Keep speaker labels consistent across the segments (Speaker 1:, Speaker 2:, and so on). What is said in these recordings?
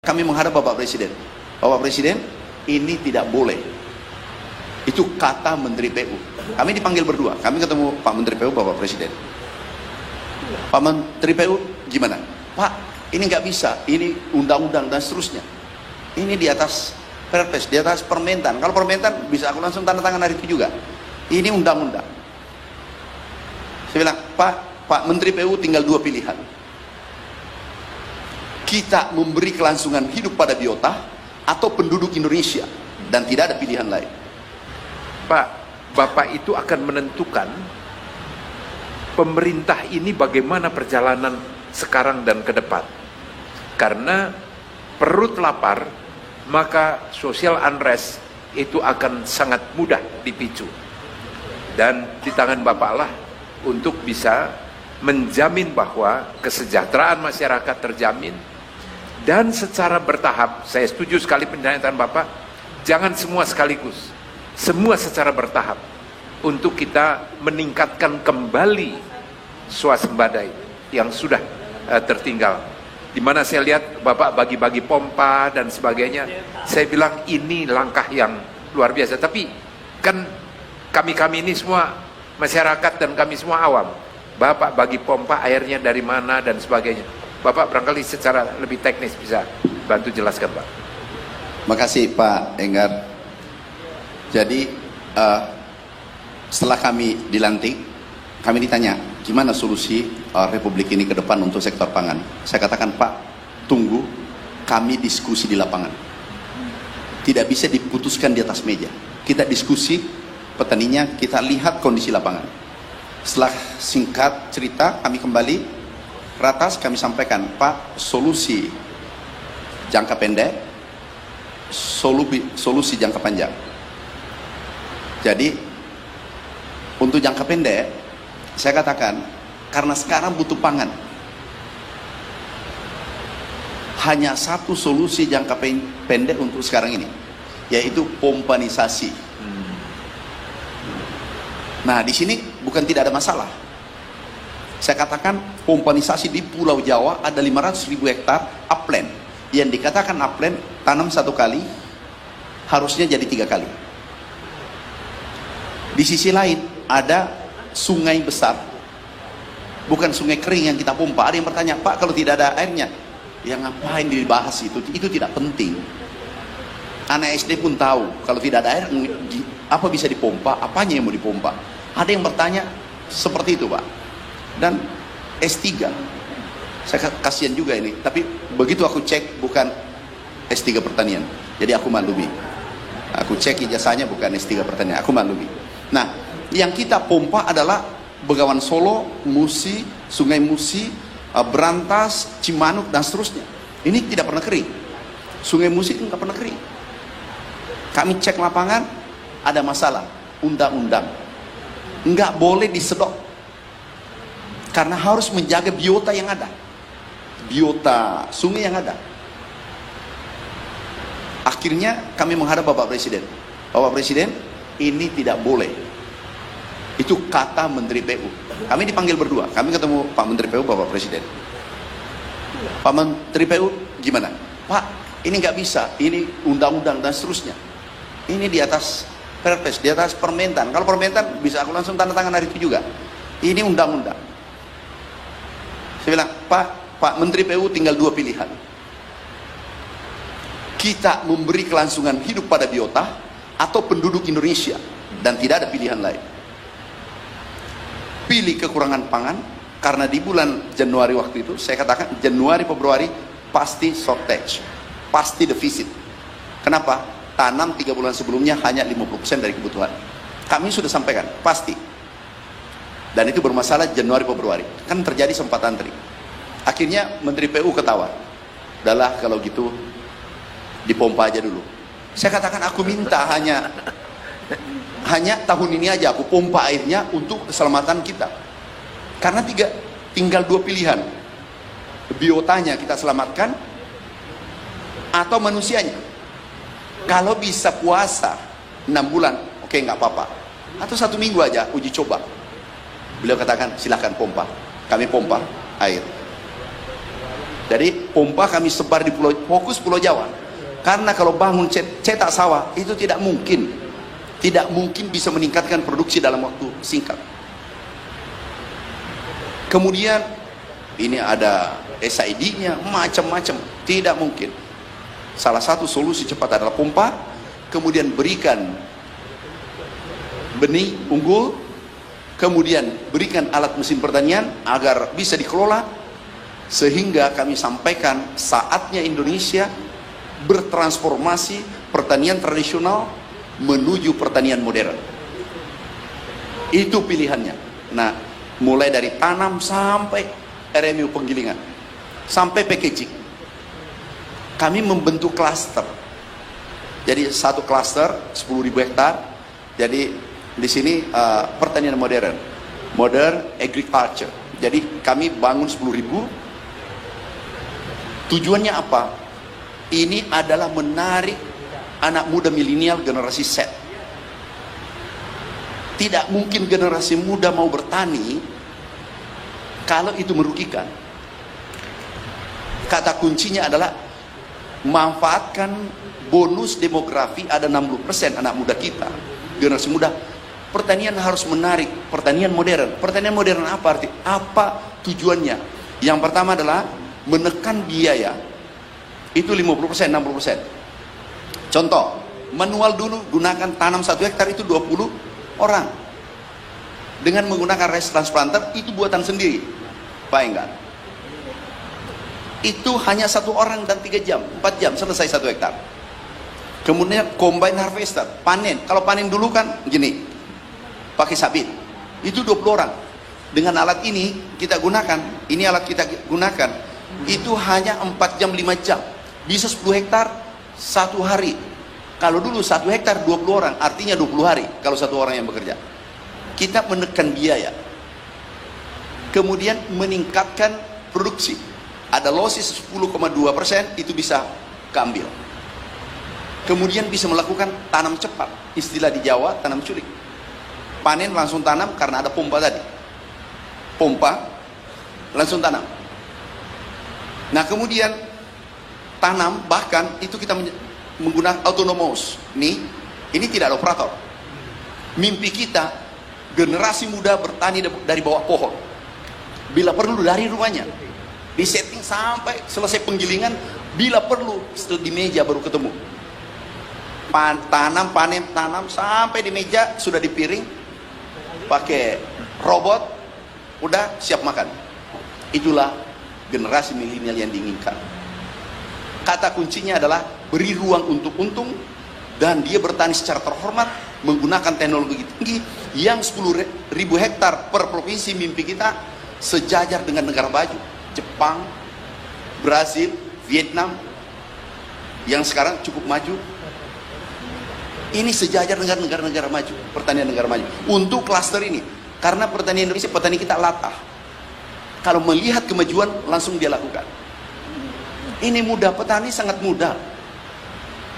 Speaker 1: Kami menghadap Bapak Presiden. Bapak Presiden, ini tidak boleh. Itu kata Menteri PU. Kami dipanggil berdua. Kami ketemu Pak Menteri PU, Bapak Presiden. Pak Menteri PU, gimana? Pak, ini nggak bisa. Ini undang-undang dan seterusnya. Ini di atas Perpres, di atas Permentan. Kalau Permentan bisa aku langsung tanda tangan hari itu juga. Ini undang-undang. Saya bilang, Pak Menteri PU tinggal dua pilihan. Kita memberi kelangsungan hidup pada biota atau penduduk Indonesia, dan tidak ada pilihan lain.
Speaker 2: Pak, Bapak itu akan menentukan pemerintah ini bagaimana perjalanan sekarang dan ke depan. Karena perut lapar, maka social unrest itu akan sangat mudah dipicu. Dan di tangan Bapak lah untuk bisa menjamin bahwa kesejahteraan masyarakat terjamin. Dan secara bertahap, saya setuju sekali pernyataan Bapak, jangan semua sekaligus, semua secara bertahap, untuk kita meningkatkan kembali swasembada yang sudah tertinggal. Di mana saya lihat Bapak bagi-bagi pompa dan sebagainya, saya bilang ini langkah yang luar biasa. Tapi kan kami ini semua masyarakat dan kami semua awam, Bapak bagi pompa airnya dari mana dan sebagainya. Bapak barangkali secara lebih teknis bisa bantu jelaskan, Pak.
Speaker 1: Makasih Pak Enggar. Jadi setelah kami dilantik, kami ditanya gimana solusi Republik ini ke depan untuk sektor pangan. Saya katakan, Pak, tunggu kami diskusi di lapangan. Tidak bisa diputuskan di atas meja. Kita diskusi petaninya, kita lihat kondisi lapangan. Setelah singkat cerita, kami kembali ratas, kami sampaikan, Pak, solusi jangka pendek, solusi jangka panjang. Jadi untuk jangka pendek, saya katakan, karena sekarang butuh pangan, hanya satu solusi jangka pendek untuk sekarang ini, yaitu pompanisasi. Nah, di sini bukan tidak ada masalah. Saya katakan pompanisasi di Pulau Jawa ada 500.000 hektar upland. Yang dikatakan upland, tanam satu kali, harusnya jadi 3 kali. Di sisi lain ada sungai besar, bukan sungai kering yang kita pompa. Ada yang bertanya, Pak, kalau tidak ada airnya, ya ngapain dibahas itu tidak penting. Anak SD pun tahu, kalau tidak ada air, apa bisa dipompa, apanya yang mau dipompa. Ada yang bertanya seperti itu, Pak. Dan S3, saya kasihan juga ini, tapi begitu aku cek bukan S3 pertanian, jadi aku maklumi. Aku cek ijazahnya bukan S3 pertanian, aku maklumi. Nah, yang kita pompa adalah Bengawan Solo, Musi, Sungai Musi, Berantas, Cimanuk, dan seterusnya. Ini tidak pernah kering. Sungai Musi itu nggak pernah kering. Kami cek lapangan, ada masalah, undang-undang. Nggak boleh disedot. Karena harus menjaga biota yang ada. Biota sungai yang ada. Akhirnya kami menghadap Bapak Presiden. Bapak Presiden, ini tidak boleh. Itu kata Menteri PU. Kami dipanggil berdua. Kami ketemu Pak Menteri PU, Bapak Presiden. Pak Menteri PU, gimana? Pak, ini nggak bisa. Ini undang-undang dan seterusnya. Ini di atas Perpres, di atas Permentan. Kalau Permentan bisa aku langsung tanda tangan hari itu juga. Ini undang-undang. Saya bilang, Pak Menteri PU tinggal dua pilihan. Kita memberi kelangsungan hidup pada biota atau penduduk Indonesia, dan tidak ada pilihan lain. Pilih kekurangan pangan, karena di bulan Januari waktu itu, saya katakan Januari, Februari, pasti shortage, pasti defisit. Kenapa? Tanam 3 bulan sebelumnya hanya 50% dari kebutuhan. Kami sudah sampaikan, pasti. Dan itu bermasalah Januari, Februari. Kan terjadi sempat antri. Akhirnya Menteri PU ketawa. Udahlah kalau gitu, dipompa aja dulu. Saya katakan aku minta hanya tahun ini aja aku pompa airnya untuk keselamatan kita. Karena tinggal 2 pilihan. Biotanya kita selamatkan, atau manusianya. Kalau bisa puasa 6 bulan, oke, nggak apa-apa. Atau 1 minggu aja uji coba. Beliau katakan, silahkan pompa. Kami pompa air. Jadi pompa kami sebar di fokus Pulau Jawa. Karena kalau bangun cetak sawah itu tidak mungkin bisa meningkatkan produksi dalam waktu singkat. Kemudian ini ada SID-nya, macam-macam, tidak mungkin. Salah satu solusi cepat adalah pompa, kemudian berikan benih unggul, kemudian berikan alat mesin pertanian agar bisa dikelola, sehingga kami sampaikan saatnya Indonesia bertransformasi pertanian tradisional menuju pertanian modern. Itu pilihannya. Nah, mulai dari tanam sampai RMU penggilingan, sampai packaging. Kami membentuk klaster. Jadi satu klaster 10.000 hektar. Jadi di sini pertanian modern, modern agriculture. Jadi kami bangun 10.000. Tujuannya apa? Ini adalah menarik anak muda milenial generasi Z. Tidak mungkin generasi muda mau bertani kalau itu merugikan. Kata kuncinya adalah manfaatkan bonus demografi, ada 60% anak muda kita, generasi muda. Pertanian harus menarik, pertanian modern. Pertanian modern apa arti? Apa tujuannya? Yang pertama adalah menekan biaya. Itu 50%, 60%. Contoh, manual dulu gunakan tanam 1 hektar itu 20 orang. Dengan menggunakan rice transplanter itu buatan sendiri. Pak Enggar. Itu hanya 1 orang dan 3 jam, 4 jam selesai 1 hektar. Kemudian combine harvester, panen. Kalau panen dulu kan gini, pakai sabit. Itu 20 orang. Dengan alat ini kita gunakan, ini alat kita gunakan, itu hanya 4 jam, 5 jam. Bisa 10 hektar 1 hari. Kalau dulu 1 hektar 20 orang, artinya 20 hari kalau 1 orang yang bekerja. Kita menekan biaya. Kemudian meningkatkan produksi. Ada losis 10,2%, itu bisa keambil. Kemudian bisa melakukan tanam cepat. Istilah di Jawa, tanam culik. Panen langsung tanam karena ada pompa tadi. Pompa, langsung tanam. Nah kemudian tanam, bahkan itu kita menggunakan autonomous. Ini tidak ada operator. Mimpi kita, generasi muda bertani dari bawah pohon. Bila perlu dari rumahnya. Disetting sampai selesai penggilingan, bila perlu di meja baru ketemu. Tanam, panen, tanam sampai di meja sudah dipiring, pakai robot, udah siap makan. Itulah generasi milenial yang diinginkan. Kata kuncinya adalah beri ruang untuk untung, dan dia bertani secara terhormat menggunakan teknologi tinggi yang 10.000 hektar per provinsi. Mimpi kita sejajar dengan negara maju, Jepang, Brazil, Vietnam, yang sekarang cukup maju. Ini sejajar dengan negara-negara maju, pertanian negara maju. Untuk klaster ini, karena pertanian Indonesia, petani kita latah. Kalau melihat kemajuan, langsung dia lakukan. Ini mudah, petani sangat mudah.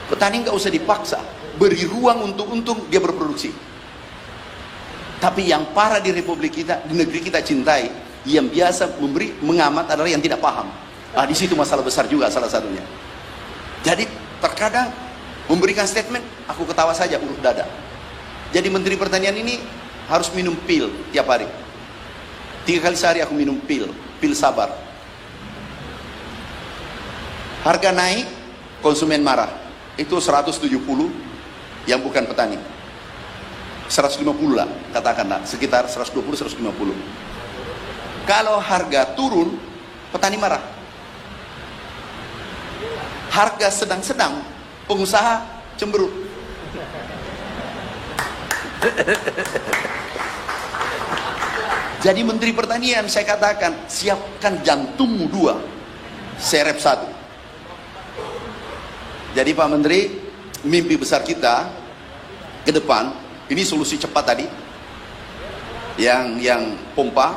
Speaker 1: Petani nggak usah dipaksa, beri ruang untuk untung, dia berproduksi. Tapi yang parah di Republik kita, di negeri kita cintai, yang biasa mengamat adalah yang tidak paham. Di situ masalah besar juga salah satunya. Jadi terkadang memberikan statement, aku ketawa saja, urut dada. Jadi Menteri Pertanian ini harus minum pil tiap hari. 3 kali sehari aku minum pil sabar. Harga naik, konsumen marah. Itu 170 yang bukan petani. 150 lah, katakanlah, sekitar 120-150. Kalau harga turun, petani marah. Harga sedang-sedang, pengusaha cemberut. Jadi Menteri Pertanian, saya katakan, siapkan jantungmu 2, serep 1. Jadi Pak Menteri, mimpi besar kita ke depan, ini solusi cepat tadi, yang pompa,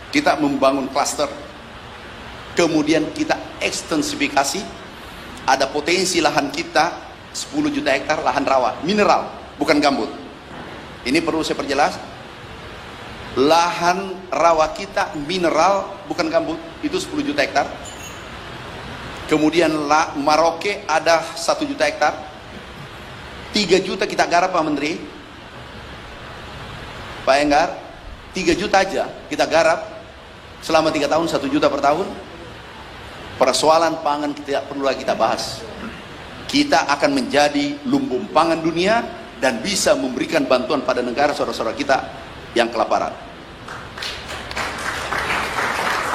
Speaker 1: kita membangun klaster, kemudian kita ekstensifikasi, ada potensi lahan kita 10 juta hektar lahan rawa, mineral, bukan gambut. Ini perlu saya perjelas, lahan rawa kita mineral, bukan gambut, itu 10 juta hektar. Kemudian Maroke ada 1 juta hektar, 3 juta kita garap Pak Menteri, Pak Enggar, 3 juta aja kita garap selama 3 tahun, 1 juta per tahun. Persoalan pangan tidak perlu lagi kita bahas. Kita akan menjadi lumbung pangan dunia dan bisa memberikan bantuan pada negara saudara-saudara kita yang kelaparan.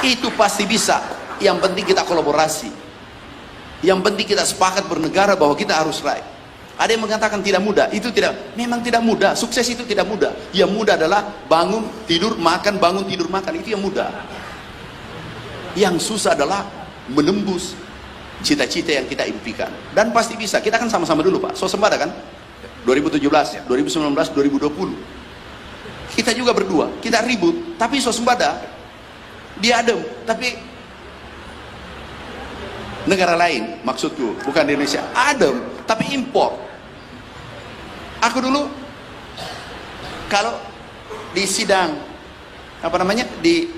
Speaker 1: Itu pasti bisa. Yang penting kita kolaborasi. Yang penting kita sepakat bernegara bahwa kita harus raih. Ada yang mengatakan tidak mudah. Itu tidak, memang tidak mudah. Sukses itu tidak mudah. Yang mudah adalah bangun, tidur, makan, bangun, tidur, makan. Itu yang mudah. Yang susah adalah menembus cita-cita yang kita impikan. Dan pasti bisa. Kita kan sama-sama dulu Pak. Swasembada kan? 2017, 2019, 2020. Kita juga berdua. Kita ribut. Tapi swasembada. Dia adem. Tapi negara lain maksudku. Bukan di Indonesia. Adem. Tapi impor. Aku dulu. Kalau di sidang. Apa namanya? Di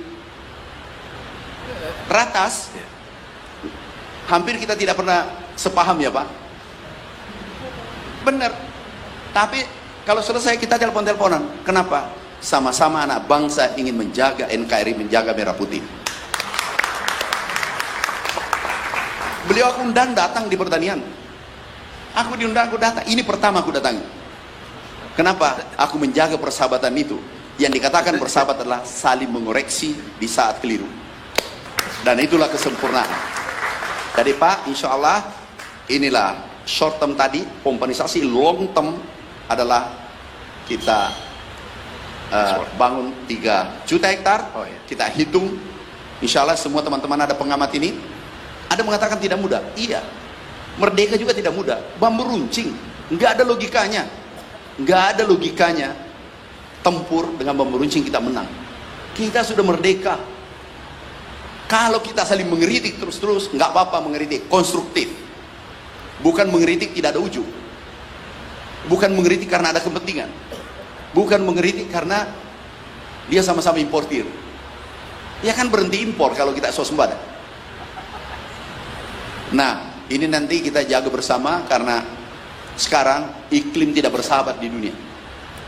Speaker 1: Ratas. Hampir kita tidak pernah sepaham ya Pak. Benar. Tapi kalau selesai kita telepon-teleponan. Kenapa? Sama-sama anak bangsa ingin menjaga NKRI, menjaga merah putih. Beliau aku undang datang di pertanian. Aku diundang, aku datang. Ini pertama aku datangi. Kenapa? Aku menjaga persahabatan itu. Yang dikatakan persahabat adalah saling mengoreksi di saat keliru. Dan itulah kesempurnaan. Jadi Pak, insya Allah inilah short term tadi, pompanisasi. Long term adalah kita bangun 3 juta hektar. Kita hitung, insya Allah semua teman-teman ada pengamat ini. Ada mengatakan tidak mudah. Iya, merdeka juga tidak mudah. Bambu runcing, nggak ada logikanya. Nggak ada logikanya tempur dengan bambu runcing kita menang. Kita sudah merdeka. Kalau kita saling mengeritik terus-terus, nggak apa-apa mengeritik, konstruktif. Bukan mengeritik tidak ada ujung. Bukan mengeritik karena ada kepentingan. Bukan mengeritik karena dia sama-sama importir. Ya kan berhenti impor kalau kita swasembada. Nah, ini nanti kita jaga bersama karena sekarang iklim tidak bersahabat di dunia.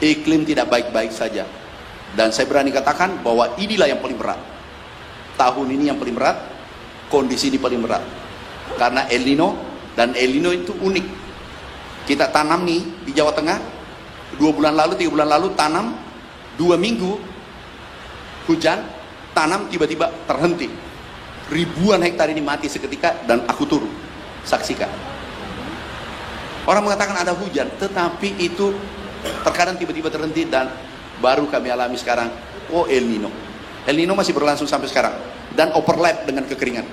Speaker 1: Iklim tidak baik-baik saja. Dan saya berani katakan bahwa inilah yang paling berat. Tahun ini yang paling berat, kondisi ini paling berat. Karena El Nino, dan El Nino itu unik. Kita tanam nih di Jawa Tengah, 2 bulan lalu, 3 bulan lalu tanam, 2 minggu hujan, tanam tiba-tiba terhenti. Ribuan hektar ini mati seketika dan aku turun. Saksikan. Orang mengatakan ada hujan, tetapi itu terkadang tiba-tiba terhenti dan baru kami alami sekarang, oh El Nino. El Nino masih berlangsung sampai sekarang dan overlap dengan kekeringan.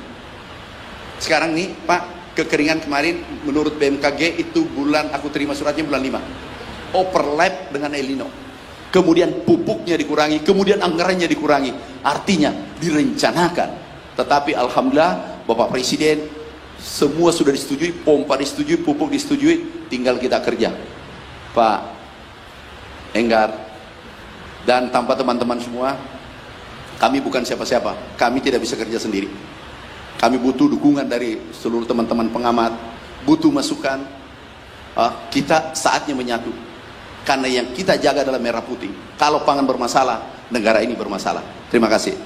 Speaker 1: Sekarang nih Pak, kekeringan kemarin menurut BMKG itu bulan, aku terima suratnya bulan 5. Overlap dengan El Nino. Kemudian pupuknya dikurangi, kemudian anggarannya dikurangi. Artinya direncanakan. Tetapi alhamdulillah Bapak Presiden semua sudah disetujui, pompa disetujui, pupuk disetujui, tinggal kita kerja. Pak Enggar dan tanpa teman-teman semua, kami bukan siapa-siapa. Kami tidak bisa kerja sendiri. Kami butuh dukungan dari seluruh teman-teman pengamat, butuh masukan. Kita saatnya menyatu. Karena yang kita jaga adalah merah putih. Kalau pangan bermasalah, negara ini bermasalah. Terima kasih.